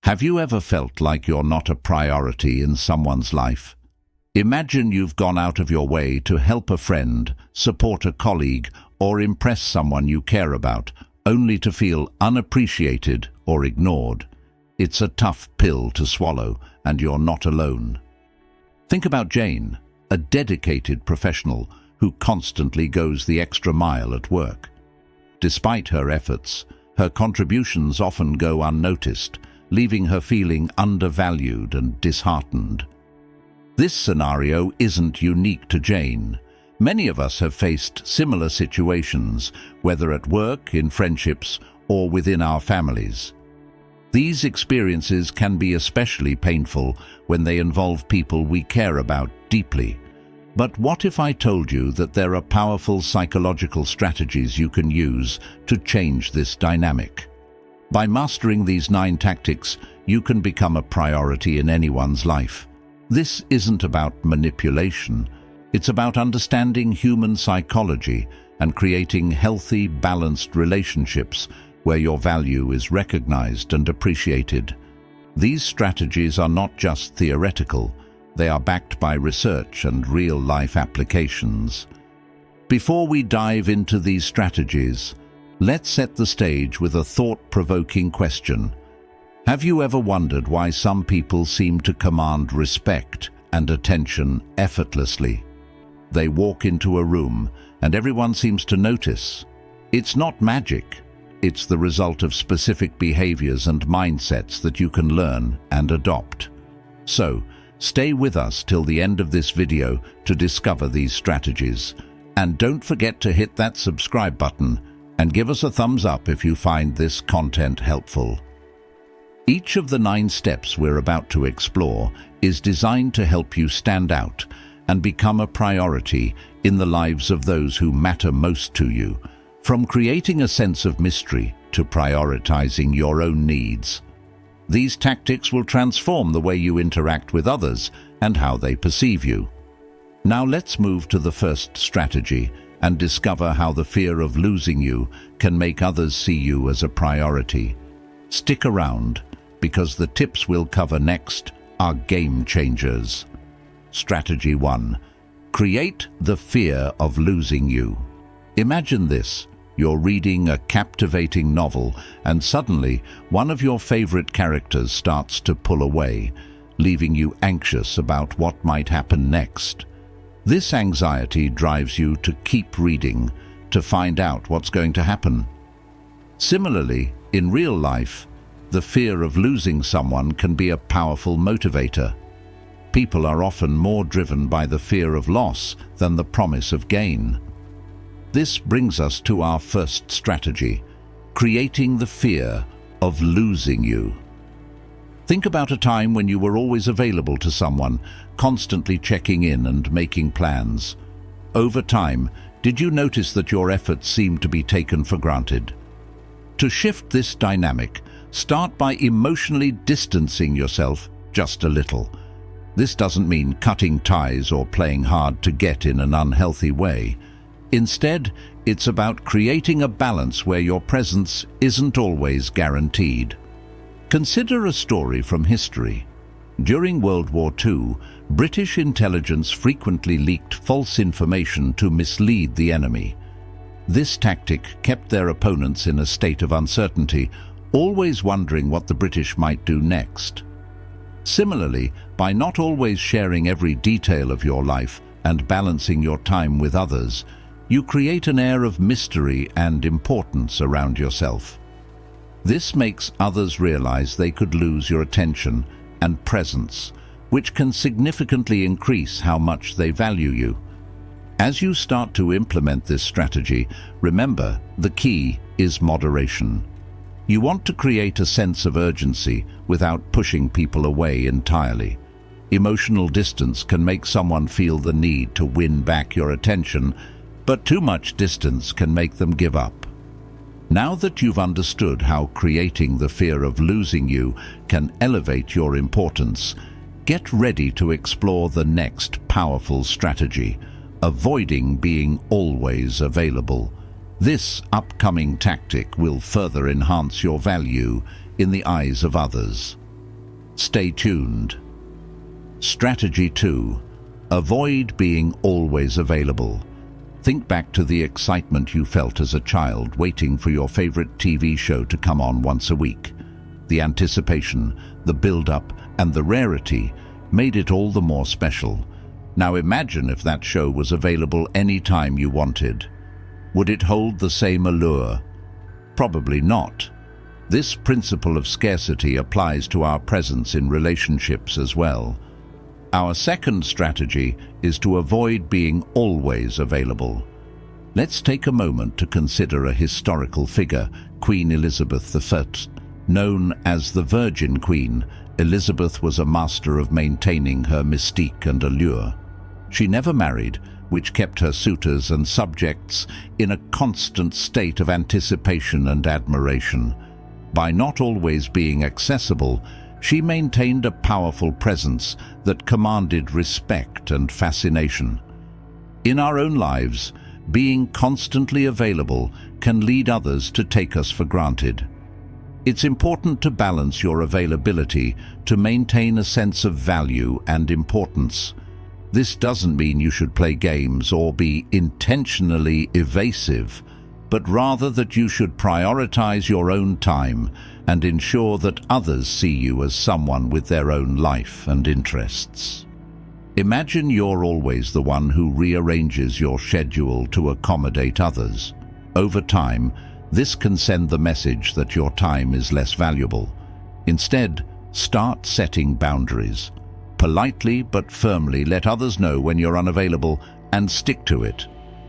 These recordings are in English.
Have you ever felt like you're not a priority in someone's life? Imagine you've gone out of your way to help a friend, support a colleague, or impress someone you care about, only to feel unappreciated or ignored. It's a tough pill to swallow, and you're not alone. Think about Jane, a dedicated professional who constantly goes the extra mile at work. Despite her efforts, her contributions often go unnoticed, leaving her feeling undervalued and disheartened. This scenario isn't unique to Jane. Many of us have faced similar situations, whether at work, in friendships, or within our families. These experiences can be especially painful when they involve people we care about deeply. But what if I told you that there are powerful psychological strategies you can use to change this dynamic? By mastering these 9 tactics, you can become a priority in anyone's life. This isn't about manipulation. It's about understanding human psychology and creating healthy, balanced relationships where your value is recognized and appreciated. These strategies are not just theoretical. They are backed by research and real-life applications. Before we dive into these strategies, let's set the stage with a thought-provoking question. Have you ever wondered why some people seem to command respect and attention effortlessly? They walk into a room and everyone seems to notice. It's not magic. It's the result of specific behaviors and mindsets that you can learn and adopt. So, stay with us till the end of this video to discover these strategies. And don't forget to hit that subscribe button and give us a thumbs up if you find this content helpful. Each of the 9 steps we're about to explore is designed to help you stand out and become a priority in the lives of those who matter most to you, from creating a sense of mystery to prioritizing your own needs. These tactics will transform the way you interact with others and how they perceive you. Now let's move to the first strategy and discover how the fear of losing you can make others see you as a priority. Stick around, because the tips we'll cover next are game changers. Strategy 1. Create the fear of losing you. Imagine this. You're reading a captivating novel, and suddenly one of your favorite characters starts to pull away, leaving you anxious about what might happen next. This anxiety drives you to keep reading, to find out what's going to happen. Similarly, in real life, the fear of losing someone can be a powerful motivator. People are often more driven by the fear of loss than the promise of gain. This brings us to our first strategy, creating the fear of losing you. Think about a time when you were always available to someone, constantly checking in and making plans. Over time, did you notice that your efforts seemed to be taken for granted? To shift this dynamic, start by emotionally distancing yourself just a little. This doesn't mean cutting ties or playing hard to get in an unhealthy way. Instead, it's about creating a balance where your presence isn't always guaranteed. Consider a story from history. During World War II, British intelligence frequently leaked false information to mislead the enemy. This tactic kept their opponents in a state of uncertainty, always wondering what the British might do next. Similarly, by not always sharing every detail of your life and balancing your time with others, you create an air of mystery and importance around yourself. This makes others realize they could lose your attention and presence, which can significantly increase how much they value you. As you start to implement this strategy, remember, the key is moderation. You want to create a sense of urgency without pushing people away entirely. Emotional distance can make someone feel the need to win back your attention, but too much distance can make them give up. Now that you've understood how creating the fear of losing you can elevate your importance, get ready to explore the next powerful strategy, avoiding being always available. This upcoming tactic will further enhance your value in the eyes of others. Stay tuned. Strategy 2. Avoid being always available. Think back to the excitement you felt as a child waiting for your favorite TV show to come on once a week. The anticipation, the build-up, and the rarity made it all the more special. Now imagine if that show was available any time you wanted. Would it hold the same allure? Probably not. This principle of scarcity applies to our presence in relationships as well. Our second strategy is to avoid being always available. Let's take a moment to consider a historical figure, Queen Elizabeth I. Known as the Virgin Queen, Elizabeth was a master of maintaining her mystique and allure. She never married, which kept her suitors and subjects in a constant state of anticipation and admiration. By not always being accessible, she maintained a powerful presence that commanded respect and fascination. In our own lives, being constantly available can lead others to take us for granted. It's important to balance your availability to maintain a sense of value and importance. This doesn't mean you should play games or be intentionally evasive, but rather that you should prioritize your own time and ensure that others see you as someone with their own life and interests. Imagine you're always the one who rearranges your schedule to accommodate others. Over time, this can send the message that your time is less valuable. Instead, start setting boundaries. Politely but firmly let others know when you're unavailable and stick to it.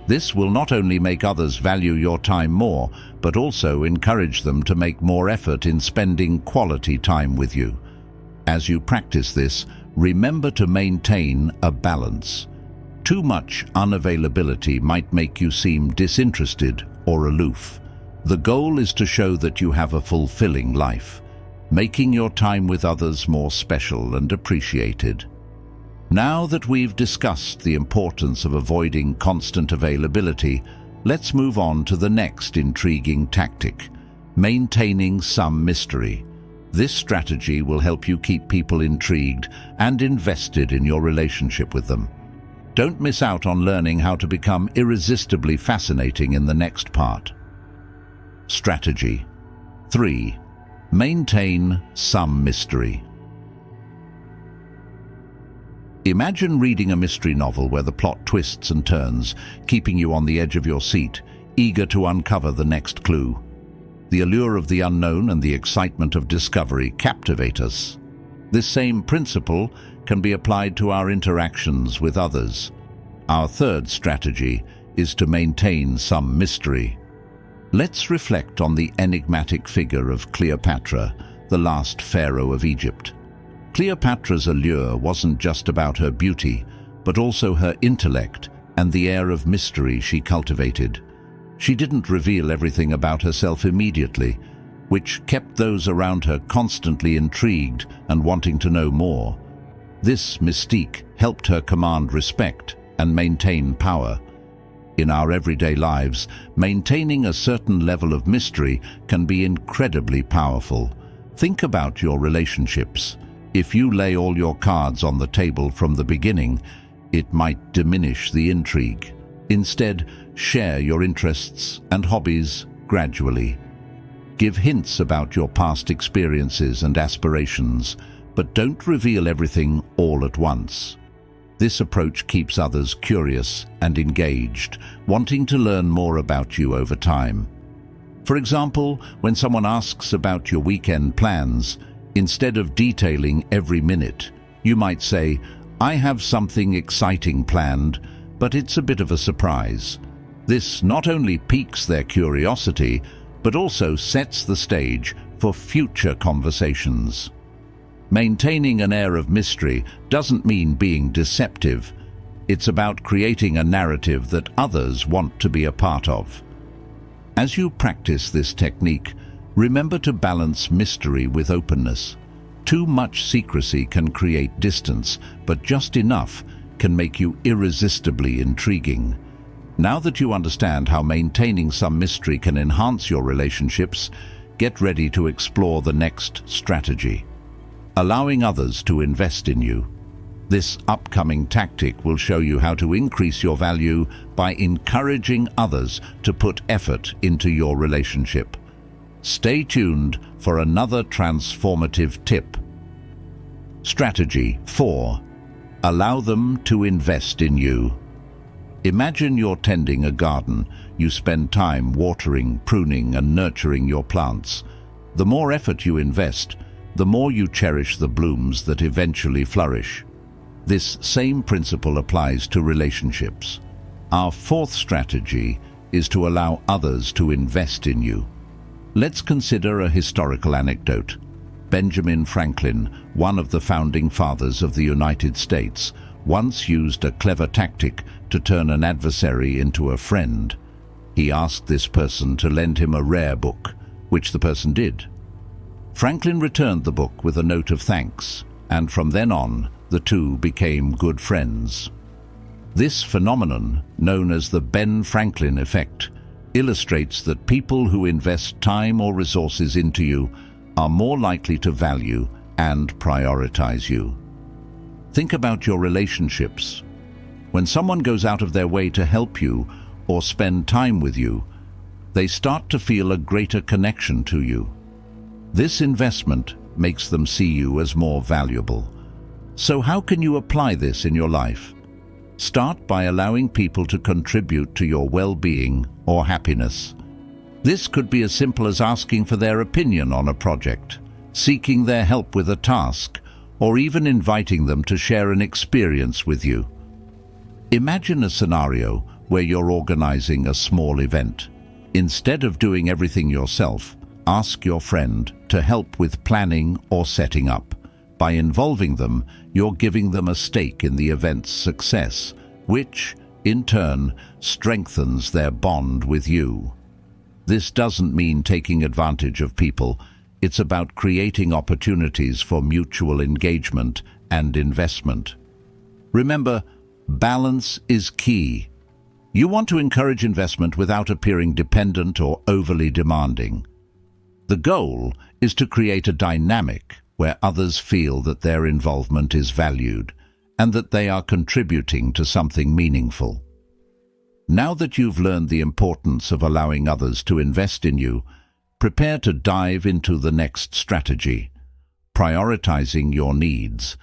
This will not only make others value your time more, but also encourage them to make more effort in spending quality time with you. As you practice this, remember to maintain a balance. Too much unavailability might make you seem disinterested or aloof. The goal is to show that you have a fulfilling life, making your time with others more special and appreciated. Now that we've discussed the importance of avoiding constant availability, let's move on to the next intriguing tactic, maintaining some mystery. This strategy will help you keep people intrigued and invested in your relationship with them. Don't miss out on learning how to become irresistibly fascinating in the next part. Strategy 3. Maintain some mystery. Imagine reading a mystery novel where the plot twists and turns, keeping you on the edge of your seat, eager to uncover the next clue. The allure of the unknown and the excitement of discovery captivate us. This same principle can be applied to our interactions with others. Our third strategy is to maintain some mystery. Let's reflect on the enigmatic figure of Cleopatra, the last pharaoh of Egypt. Cleopatra's allure wasn't just about her beauty, but also her intellect and the air of mystery she cultivated. She didn't reveal everything about herself immediately, which kept those around her constantly intrigued and wanting to know more. This mystique helped her command respect and maintain power. In our everyday lives, maintaining a certain level of mystery can be incredibly powerful. Think about your relationships. If you lay all your cards on the table from the beginning, it might diminish the intrigue. Instead, share your interests and hobbies gradually. Give hints about your past experiences and aspirations, but don't reveal everything all at once. This approach keeps others curious and engaged, wanting to learn more about you over time. For example, when someone asks about your weekend plans, instead of detailing every minute, you might say, "I have something exciting planned, but it's a bit of a surprise." This not only piques their curiosity, but also sets the stage for future conversations. Maintaining an air of mystery doesn't mean being deceptive. It's about creating a narrative that others want to be a part of. As you practice this technique, remember to balance mystery with openness. Too much secrecy can create distance, but just enough can make you irresistibly intriguing. Now that you understand how maintaining some mystery can enhance your relationships, get ready to explore the next strategy. allowing others to invest in you. This upcoming tactic will show you how to increase your value by encouraging others to put effort into your relationship. Stay tuned for another transformative tip. Strategy 4. Allow them to invest in you. Imagine you're tending a garden. You spend time watering, pruning, and nurturing your plants. The more effort you invest, the more you cherish the blooms that eventually flourish. This same principle applies to relationships. Our fourth strategy is to allow others to invest in you. Let's consider a historical anecdote. Benjamin Franklin, one of the founding fathers of the United States, once used a clever tactic to turn an adversary into a friend. He asked this person to lend him a rare book, which the person did. Franklin returned the book with a note of thanks, and from then on, the two became good friends. This phenomenon, known as the Ben Franklin effect, illustrates that people who invest time or resources into you are more likely to value and prioritize you. Think about your relationships. When someone goes out of their way to help you or spend time with you, they start to feel a greater connection to you. This investment makes them see you as more valuable. So how can you apply this in your life? Start by allowing people to contribute to your well-being or happiness. This could be as simple as asking for their opinion on a project, seeking their help with a task, or even inviting them to share an experience with you. Imagine a scenario where you're organizing a small event. Instead of doing everything yourself, ask your friend to help with planning or setting up. By involving them, you're giving them a stake in the event's success, which, in turn, strengthens their bond with you. This doesn't mean taking advantage of people. It's about creating opportunities for mutual engagement and investment. Remember, balance is key. You want to encourage investment without appearing dependent or overly demanding. The goal is to create a dynamic where others feel that their involvement is valued and that they are contributing to something meaningful. Now that you've learned the importance of allowing others to invest in you, prepare to dive into the next strategy, prioritizing your needs.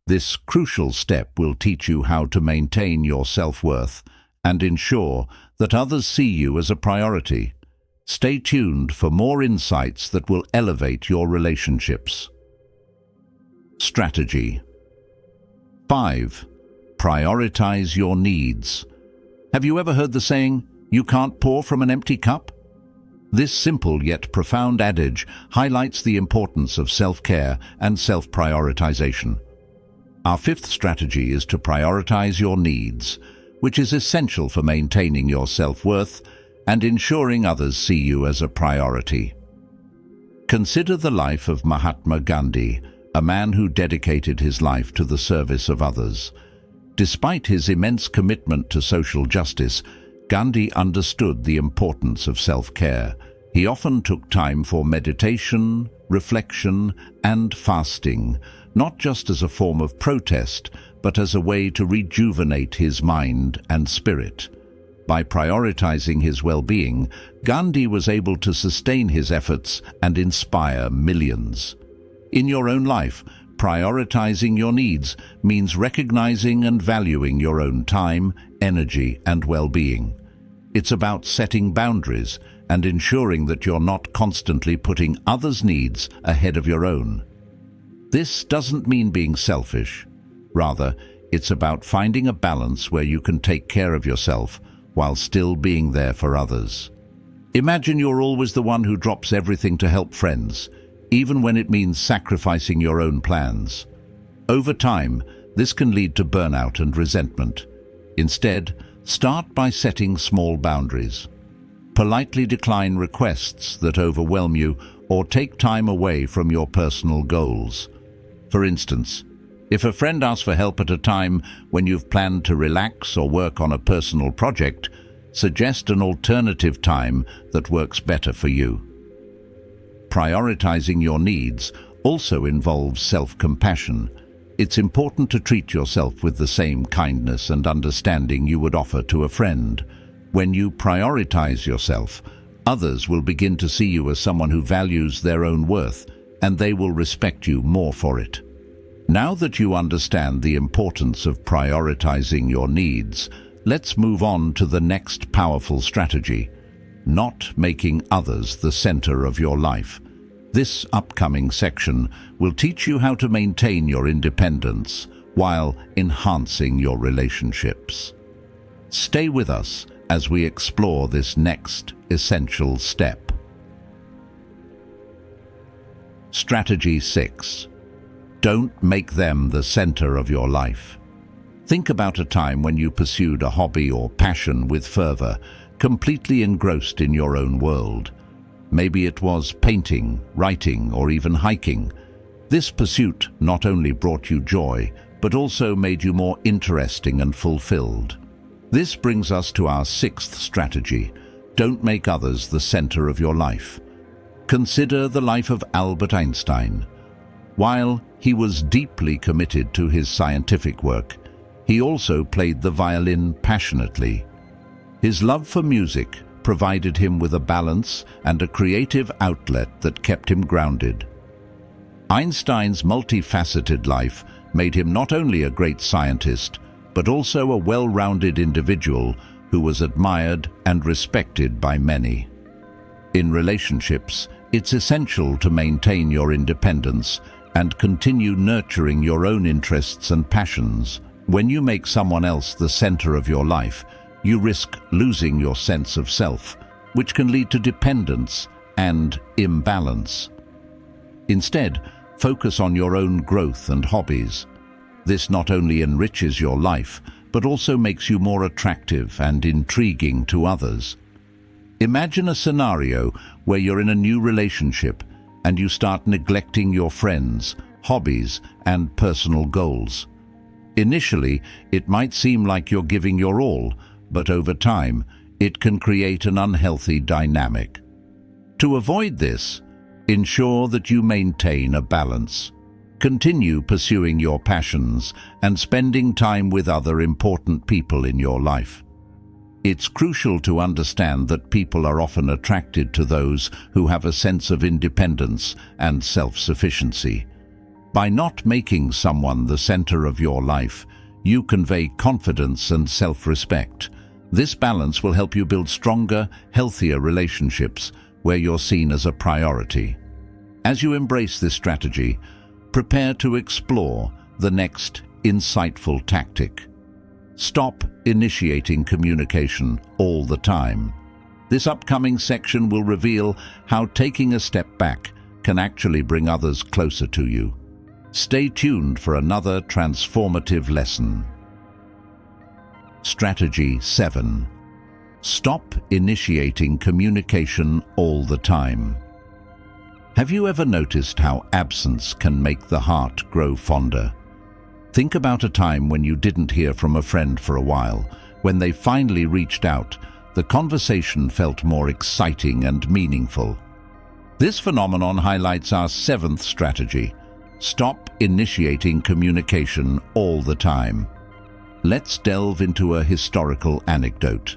This crucial step will teach you how to maintain your self-worth and ensure that others see you as a priority. Stay tuned for more insights that will elevate your relationships. Strategy 5. Prioritize your needs. Have you ever heard the saying, "You can't pour from an empty cup"? This simple yet profound adage highlights the importance of self-care and self-prioritization. Our fifth strategy is to prioritize your needs, which is essential for maintaining your self-worth and ensuring others see you as a priority. Consider the life of Mahatma Gandhi, a man who dedicated his life to the service of others. Despite his immense commitment to social justice, Gandhi understood the importance of self-care. He often took time for meditation, reflection, and fasting, not just as a form of protest, but as a way to rejuvenate his mind and spirit. By prioritizing his well-being, Gandhi was able to sustain his efforts and inspire millions. In your own life, prioritizing your needs means recognizing and valuing your own time, energy, and well-being. It's about setting boundaries and ensuring that you're not constantly putting others' needs ahead of your own. This doesn't mean being selfish. Rather, it's about finding a balance where you can take care of yourself while still being there for others. Imagine you're always the one who drops everything to help friends, even when it means sacrificing your own plans. Over time, this can lead to burnout and resentment. Instead, start by setting small boundaries. Politely decline requests that overwhelm you or take time away from your personal goals. For instance, if a friend asks for help at a time when you've planned to relax or work on a personal project, suggest an alternative time that works better for you. Prioritizing your needs also involves self-compassion. It's important to treat yourself with the same kindness and understanding you would offer to a friend. When you prioritize yourself, others will begin to see you as someone who values their own worth, and they will respect you more for it. Now that you understand the importance of prioritizing your needs, let's move on to the next powerful strategy: not making others the center of your life. This upcoming section will teach you how to maintain your independence while enhancing your relationships. Stay with us as we explore this next essential step. Strategy 6. Don't make them the center of your life. Think about a time when you pursued a hobby or passion with fervor, completely engrossed in your own world. Maybe it was painting, writing, or even hiking. This pursuit not only brought you joy, but also made you more interesting and fulfilled. This brings us to our 6th strategy: don't make others the center of your life. Consider the life of Albert Einstein. While he was deeply committed to his scientific work, he also played the violin passionately. His love for music provided him with a balance and a creative outlet that kept him grounded. Einstein's multifaceted life made him not only a great scientist, but also a well-rounded individual who was admired and respected by many. In relationships, it's essential to maintain your independence and continue nurturing your own interests and passions. When you make someone else the center of your life, you risk losing your sense of self, which can lead to dependence and imbalance. Instead, focus on your own growth and hobbies. This not only enriches your life, but also makes you more attractive and intriguing to others. Imagine a scenario where you're in a new relationship and you start neglecting your friends, hobbies, and personal goals. Initially, it might seem like you're giving your all, but over time, it can create an unhealthy dynamic. To avoid this, ensure that you maintain a balance. Continue pursuing your passions and spending time with other important people in your life. It's crucial to understand that people are often attracted to those who have a sense of independence and self-sufficiency. By not making someone the center of your life, you convey confidence and self-respect. This balance will help you build stronger, healthier relationships where you're seen as a priority. As you embrace this strategy, prepare to explore the next insightful tactic. Stop initiating communication all the time. This upcoming section will reveal how taking a step back can actually bring others closer to you. Stay tuned for another transformative lesson. Strategy 7. Stop initiating communication all the time. Have you ever noticed how absence can make the heart grow fonder? Think about a time when you didn't hear from a friend for a while. When they finally reached out, the conversation felt more exciting and meaningful. This phenomenon highlights our 7th strategy: stop initiating communication all the time. Let's delve into a historical anecdote.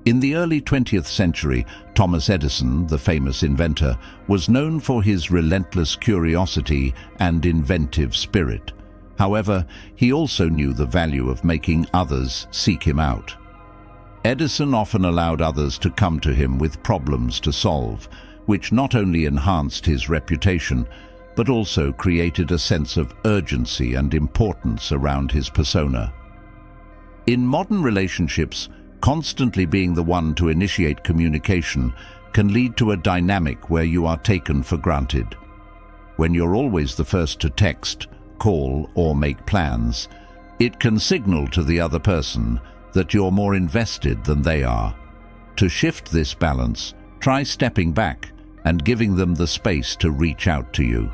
In the early 20th century, Thomas Edison, the famous inventor, was known for his relentless curiosity and inventive spirit. However, he also knew the value of making others seek him out. Edison often allowed others to come to him with problems to solve, which not only enhanced his reputation, but also created a sense of urgency and importance around his persona. In modern relationships, constantly being the one to initiate communication can lead to a dynamic where you are taken for granted. When you're always the first to text, call, or make plans, it can signal to the other person that you're more invested than they are. To shift this balance, try stepping back and giving them the space to reach out to you.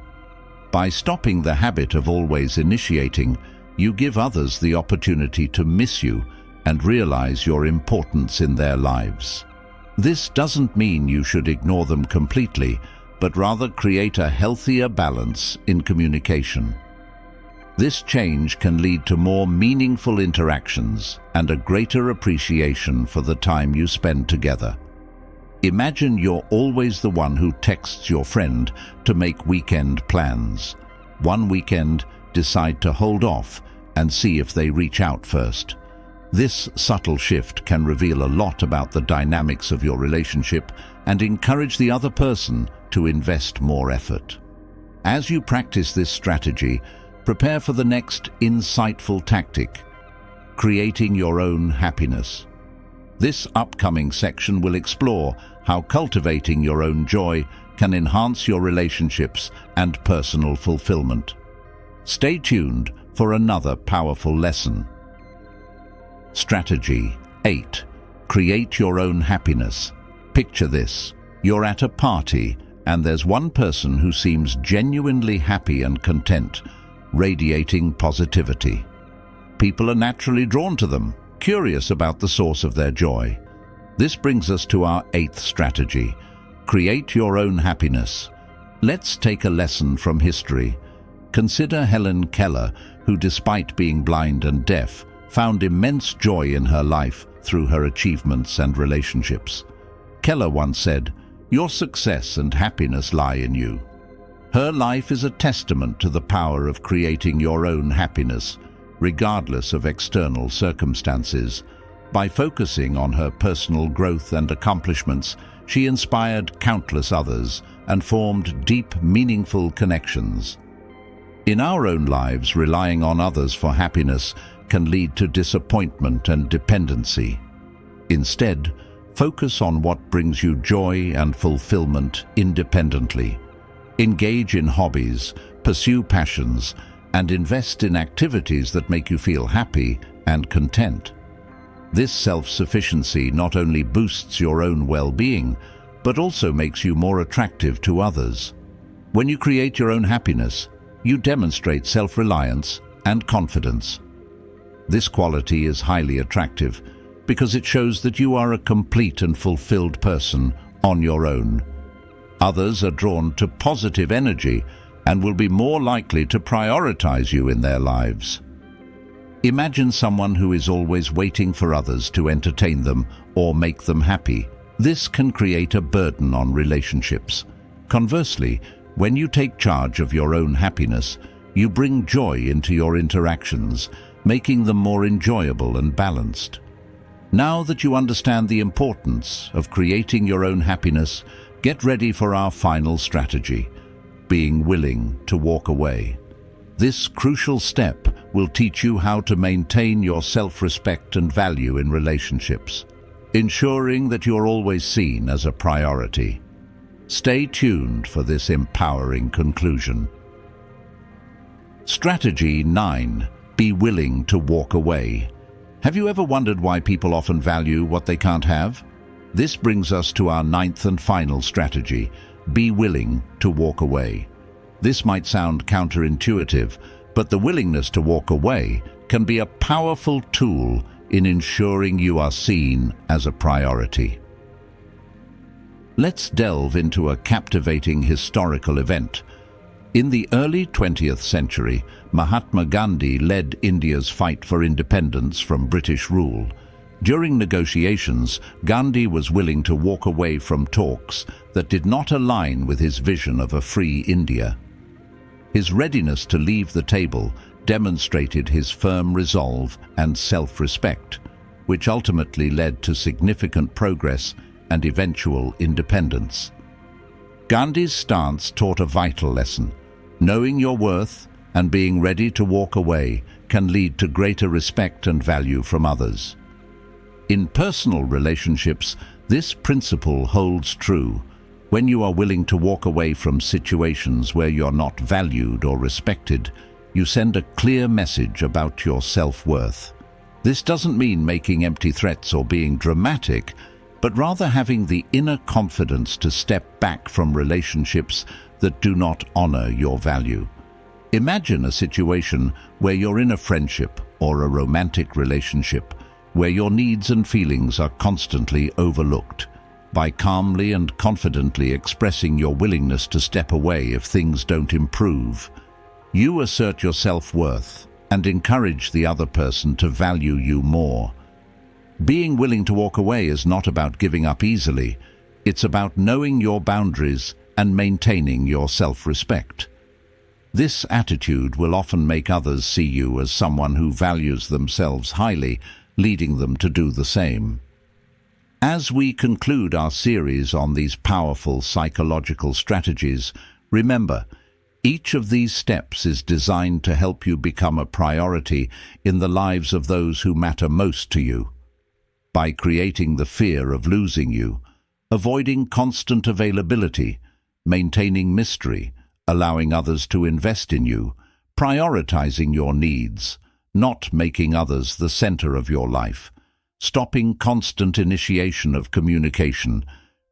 By stopping the habit of always initiating, you give others the opportunity to miss you and realize your importance in their lives. This doesn't mean you should ignore them completely, but rather create a healthier balance in communication. This change can lead to more meaningful interactions and a greater appreciation for the time you spend together. Imagine you're always the one who texts your friend to make weekend plans. One weekend, decide to hold off and see if they reach out first. This subtle shift can reveal a lot about the dynamics of your relationship and encourage the other person to invest more effort. As you practice this strategy, prepare for the next insightful tactic: creating your own happiness. This upcoming section will explore how cultivating your own joy can enhance your relationships and personal fulfillment. Stay tuned for another powerful lesson. Strategy 8. Create your own happiness. Picture this. You're at a party and there's one person who seems genuinely happy and content, radiating positivity. People are naturally drawn to them, curious about the source of their joy. This brings us to our 8th strategy: create your own happiness. Let's take a lesson from history. Consider Helen Keller, who, despite being blind and deaf, found immense joy in her life through her achievements and relationships. Keller once said, "Your success and happiness lie in you." Her life is a testament to the power of creating your own happiness, regardless of external circumstances. By focusing on her personal growth and accomplishments, she inspired countless others and formed deep, meaningful connections. In our own lives, relying on others for happiness can lead to disappointment and dependency. Instead, focus on what brings you joy and fulfillment independently. Engage in hobbies, pursue passions, and invest in activities that make you feel happy and content. This self-sufficiency not only boosts your own well-being, but also makes you more attractive to others. When you create your own happiness, you demonstrate self-reliance and confidence. This quality is highly attractive because it shows that you are a complete and fulfilled person on your own. Others are drawn to positive energy and will be more likely to prioritize you in their lives. Imagine someone who is always waiting for others to entertain them or make them happy. This can create a burden on relationships. Conversely, when you take charge of your own happiness, you bring joy into your interactions, making them more enjoyable and balanced. Now that you understand the importance of creating your own happiness, get ready for our final strategy: being willing to walk away. This crucial step will teach you how to maintain your self-respect and value in relationships, ensuring that you're always seen as a priority. Stay tuned for this empowering conclusion. Strategy 9. Be willing to walk away. Have you ever wondered why people often value what they can't have? This brings us to our 9th and final strategy: be willing to walk away. This might sound counterintuitive, but the willingness to walk away can be a powerful tool in ensuring you are seen as a priority. Let's delve into a captivating historical event. In the early 20th century, Mahatma Gandhi led India's fight for independence from British rule. During negotiations, Gandhi was willing to walk away from talks that did not align with his vision of a free India. His readiness to leave the table demonstrated his firm resolve and self-respect, which ultimately led to significant progress and eventual independence. Gandhi's stance taught a vital lesson: knowing your worth and being ready to walk away can lead to greater respect and value from others. In personal relationships, this principle holds true. When you are willing to walk away from situations where you're not valued or respected, you send a clear message about your self-worth. This doesn't mean making empty threats or being dramatic, but rather having the inner confidence to step back from relationships that do not honor your value. Imagine a situation where you're in a friendship or a romantic relationship where your needs and feelings are constantly overlooked. by calmly and confidently expressing your willingness to step away if things don't improve. You assert your self-worth and encourage the other person to value you more. Being willing to walk away is not about giving up easily. It's about knowing your boundaries and maintaining your self-respect. This attitude will often make others see you as someone who values themselves highly, leading them to do the same. As we conclude our series on these powerful psychological strategies, remember, each of these steps is designed to help you become a priority in the lives of those who matter most to you. By creating the fear of losing you, avoiding constant availability, maintaining mystery, allowing others to invest in you, prioritizing your needs, not making others the center of your life, stopping constant initiation of communication,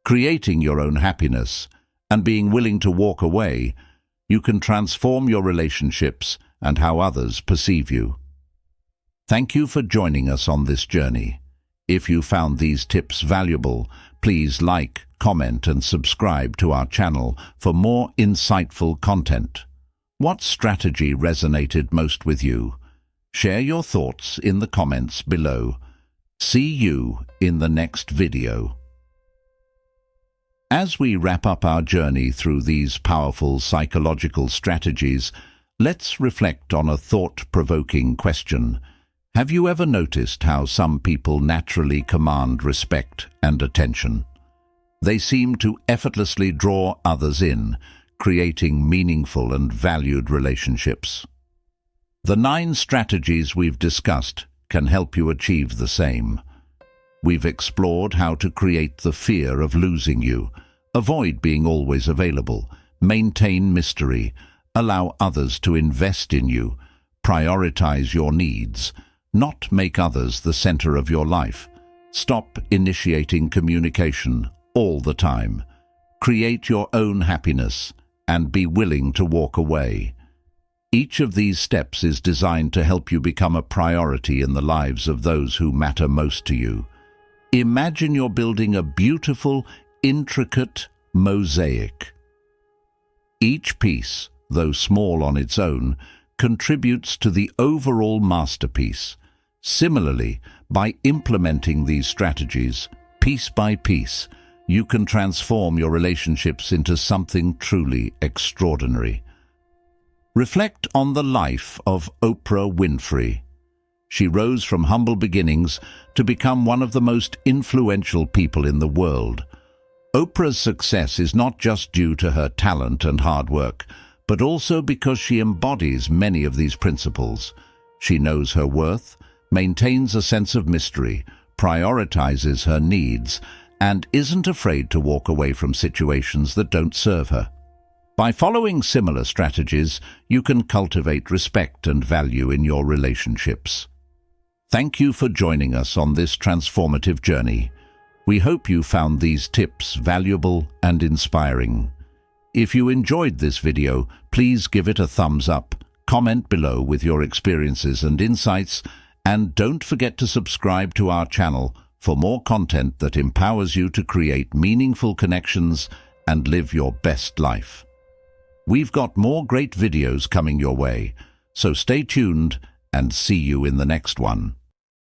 creating your own happiness, and being willing to walk away, you can transform your relationships and how others perceive you. Thank you for joining us on this journey. If you found these tips valuable, please like, comment and subscribe to our channel for more insightful content. What strategy resonated most with you? Share your thoughts in the comments below. See you in the next video. As we wrap up our journey through these powerful psychological strategies, let's reflect on a thought-provoking question. Have you ever noticed how some people naturally command respect and attention? They seem to effortlessly draw others in, creating meaningful and valued relationships. The 9 strategies we've discussed can help you achieve the same. We've explored how to create the fear of losing you, avoid being always available, maintain mystery, allow others to invest in you, prioritize your needs, not make others the center of your life, stop initiating communication all the time, create your own happiness, and be willing to walk away. Each of these steps is designed to help you become a priority in the lives of those who matter most to you. Imagine you're building a beautiful, intricate mosaic. Each piece, though small on its own, contributes to the overall masterpiece. Similarly, by implementing these strategies, piece by piece, you can transform your relationships into something truly extraordinary. Reflect on the life of Oprah Winfrey. She rose from humble beginnings to become one of the most influential people in the world. Oprah's success is not just due to her talent and hard work, but also because she embodies many of these principles. She knows her worth, maintains a sense of mystery, prioritizes her needs, and isn't afraid to walk away from situations that don't serve her. By following similar strategies, you can cultivate respect and value in your relationships. Thank you for joining us on this transformative journey. We hope you found these tips valuable and inspiring. If you enjoyed this video, please give it a thumbs up, comment below with your experiences and insights, and don't forget to subscribe to our channel for more content that empowers you to create meaningful connections and live your best life. We've got more great videos coming your way, so stay tuned and see you in the next one.